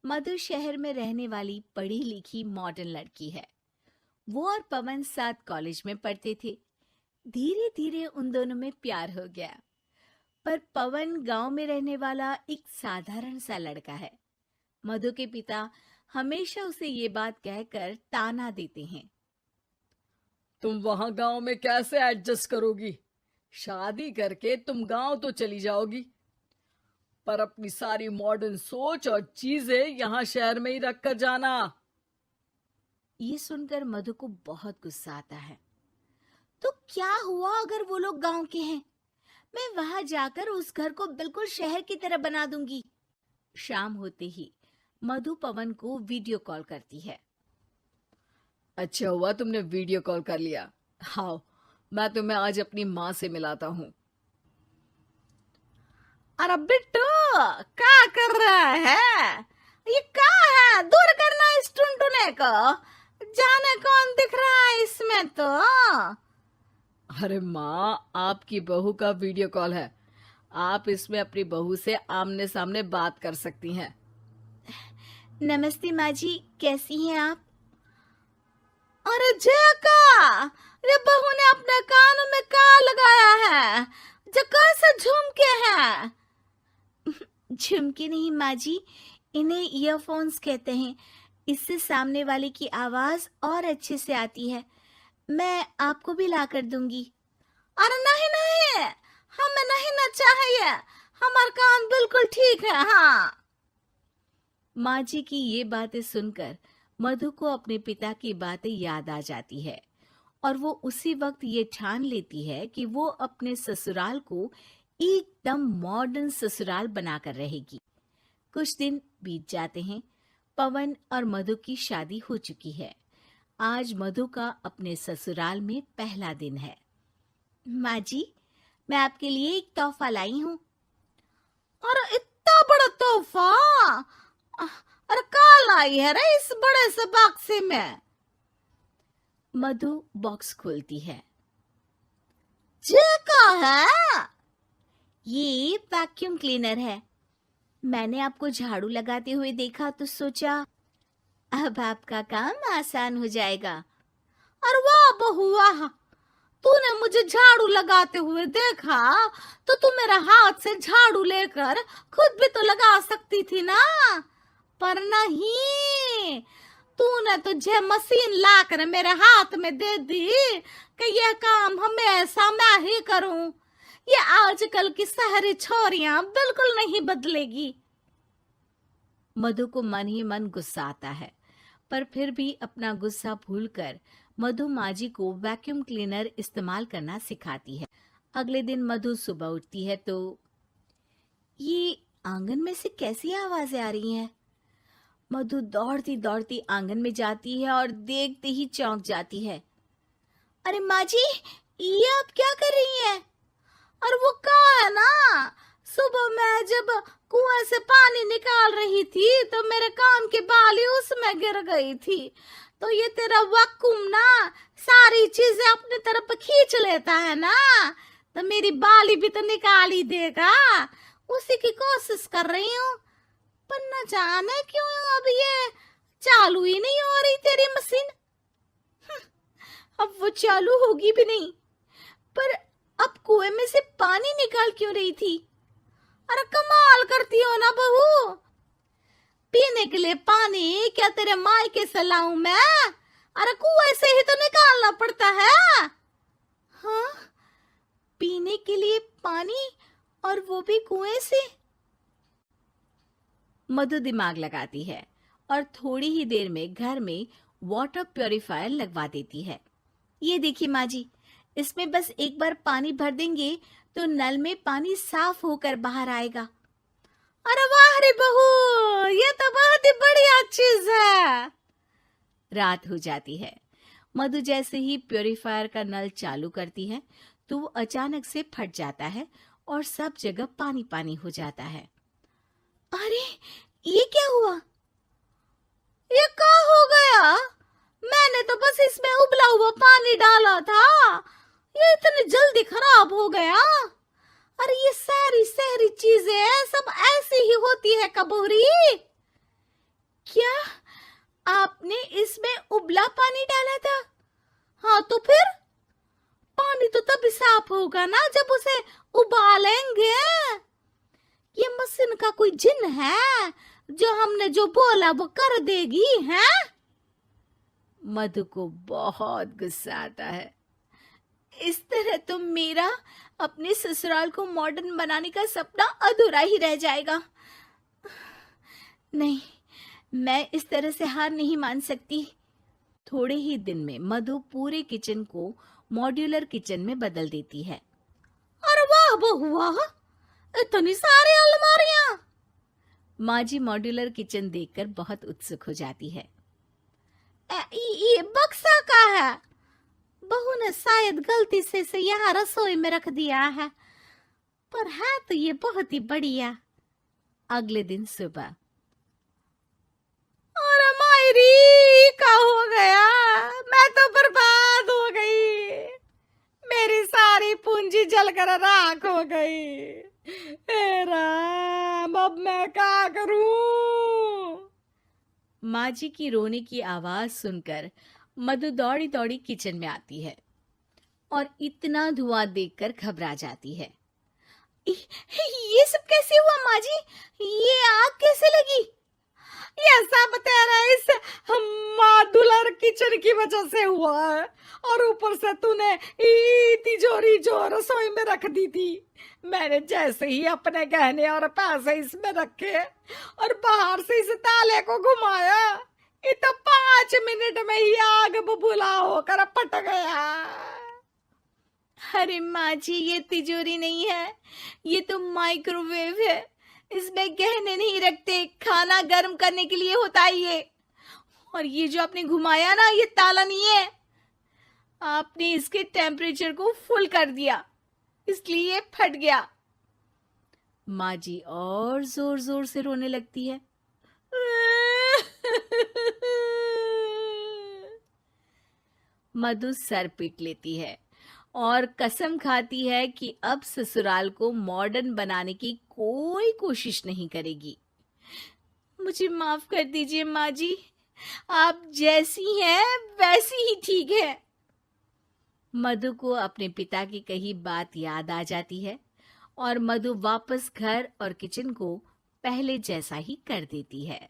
मधु शहर में रहने वाली पढ़ी लिखी मॉडर्न लड़की है। वो और पवन साथ कॉलेज में पढ़ते थे। धीरे धीरे उन दोनों में प्यार हो गया। पर पवन गांव में रहने वाला एक साधारण सा लड़का है। मधु के पिता हमेशा उसे ये बात कहकर ताना देते हैं। तुम वहां गांव में कैसे एडजस्ट करोगी? शादी करके तुम गांव तो चली जाओगी, पर अपनी सारी मॉडर्न सोच और चीजें यहाँ शहर में ही रख कर जाना। ये सुनकर मधु को बहुत गुस्सा आता है। तो क्या हुआ अगर वो लोग गांव के हैं? मैं वहां जाकर उस घर को बिल्कुल शहर की तरह बना दूंगी। शाम होते ही मधु पवन को वीडियो कॉल करती है। अच्छा हुआ तुमने वीडियो कॉल कर लिया। आओ, मैं तुम्हें आज अपनी माँ से मिलाता हूँ। अरे बिट्टू, क्या कर रहा है? ये क्या है? दूर करना इस टुनटुने को। जाने कौन दिख रहा है इसमें तो। अरे माँ, आपकी बहू का वीडियो कॉल है। आप इसमें अपनी बहू से आमने सामने बात कर सकती हैं। नमस्ते माँ जी, कैसी हैं आप? अरे जका, ये बहू ने अपने कानों में क्या लगाया है? जो कैसे झुमके हैं? झुमके नहीं माँ जी, इन्हें ईयरफोन्स कहते हैं। इससे सामने वाले की आवाज और अच्छे से आती है। मैं आपको भी ला कर दूंगी। अरे नहीं नहीं, हमें नहीं ना चाहिए। हमारे कान बिल्कुल ठीक है। हाँ। माँ जी की ये बातें सुनकर मधु को अपने पिता की बातें याद आ जाती है और वो उसी वक्त ये ठान लेती है कि वो अपने ससुराल को एकदम मॉडर्न ससुराल बनाकर रहेगी। कुछ दिन बीत जाते हैं। पवन और मधु की शादी हो चुकी है। आज मधु का अपने ससुराल में पहला दिन है। माँ जी, मैं आपके लिए एक तोहफा लाई हूँ। और इतना बड़ा तोहफा? अरे क्या लाई है रे इस बड़े से बक्से में? मधु बॉक्स खोलती है। ये क्या है? ये वैक्यूम क्लीनर है। मैंने आपको झाड़ू लगाते हुए देखा तो सोचा अब आपका काम आसान हो जाएगा। अरे वाह बहू वाह, तूने मुझे झाड़ू लगाते हुए देखा तो तू मेरा हाथ से झाड़ू लेकर खुद भी तो लगा सकती थी ना। पर नहीं, तूने तुझे मशीन लाकर मेरे हाथ में दे दी कि यह काम हमेशा मैं ही करूं। ये आजकल की शहरी छोरियां बिल्कुल नहीं बदलेगी। मधु को मन ही मन गुस्सा आता है, पर फिर भी अपना गुस्सा भूलकर मधु माजी को वैक्यूम क्लीनर इस्तेमाल करना सिखाती है। अगले दिन मधु सुबह उठती है तो ये आंगन में से कैसी आवाजें आ रही हैं? मधु दौड़ती दौड़ती आंगन में जाती है और देखते ही चौंक जाती है। अरे माँ जी, ये आप क्या कर रही हैं? और वो कहा है ना, सुबह मैं जब कुएं से पानी निकाल रही थी तो मेरे कान की बाली उसमें गिर गई थी। तो ये तेरा वैक्यूम ना सारी चीजें अपनी तरफ खींच लेता है ना, तो मेरी बाली भी तो निकाल ही देगा। उसी की कोशिश कर रही हूँ, पर न जाने क्यों अब ये चालू ही नहीं हो रही तेरी मशीन। अब वो चालू होगी भी नहीं। पर अब कुएं में से पानी निकाल क्यों रही थी? अरे कमाल करती हो ना बहू। पीने के लिए पानी क्या तेरे मायके से लाऊं मैं? अरे कुएं से ही तो निकालना पड़ता है। हाँ, पीने के लिए पानी, और वो भी कुएं से। मधु दिमाग लगाती है और थोड़ी ही देर में घर में वाटर प्यूरिफायर लगवा देती है। ये देखिए माँ जी, इसमें बस एक बार पानी भर देंगे तो नल में पानी साफ होकर बाहर आएगा। अरे वाह रे बहू, ये तो बहुत ही बढ़िया चीज है। रात हो जाती है। मधु जैसे ही प्यूरिफायर का नल चालू करती है तो वो अचानक से फट जाता है और सब जगह पानी पानी हो जाता है। अरे ये क्या हुआ? ये क्या हो गया? मैंने तो बस इसमें उबला हुआ पानी डाला था, ये इतनी जल्दी खराब हो गया। अरे ये सारी शहरी चीजें सब ऐसी ही होती है कबूरी। क्या आपने इसमें उबला पानी डाला था? हाँ तो फिर पानी तो तभी साफ होगा ना जब उसे उबालेंगे। ये मशीन का कोई जिन है जो हमने जो बोला वो कर देगी है? मधु को बहुत गुस्सा आता है। इस तरह तो मेरा अपने ससुराल को मॉडर्न बनाने का सपना अधूरा ही रह जाएगा। नहीं, मैं इस तरह से हार नहीं मान सकती। थोड़े ही दिन में मधु पूरे किचन को मॉड्यूलर किचन में बदल देती है। अरे वाह बहुआ, इतनी सारी अलमारियां! माँ जी मॉड्यूलर किचन देखकर बहुत उत्सुक हो जाती है। ये बक्सा का है? बहू ने शायद गलती से इसे यहाँ रसोई में रख दिया है, पर है तो ये बहुत ही बढ़िया। अगले दिन सुबह, अरे मायरी क्या हो गया? मैं तो बर्बाद हो गई, मेरी सारी पूंजी जलकर राख हो गई। हे राम, अब मैं क्या करूं? माँ जी की रोने की आवाज सुनकर मधु दौड़ी दौड़ी किचन में आती है और इतना धुआं देखकर घबरा जाती है। ये सब कैसे हुआ माँ जी? ये आग कैसे लगी? ये सब तेरा इस मॉड्यूलर किचन की वजह से हुआ है, और ऊपर से तूने तिजोरी जो रसोई में रख दी थी, मैंने जैसे ही अपने गहने और पैसे इसमें रखे और बाहर से इस ताले को घुमाया, ये तो 5 मिनट में ही आग बबूला होकर पट गया। अरे माँ जी, ये तिजोरी नहीं है, ये तो माइक्रोवेव है। इसमें गहने नहीं रखते, खाना गर्म करने के लिए होता है ये। और ये जो आपने घुमाया ना, ये ताला नहीं है, आपने इसके टेम्परेचर को फुल कर दिया, इसलिए ये फट गया। माँ जी और जोर जोर से रोने लगती है। मधु सर पीट लेती है और कसम खाती है कि अब ससुराल को मॉडर्न बनाने की कोई कोशिश नहीं करेगी। मुझे माफ कर दीजिए माँ जी, आप जैसी हैं वैसी ही ठीक है। मधु को अपने पिता की कही बात याद आ जाती है और मधु वापस घर और किचन को पहले जैसा ही कर देती है।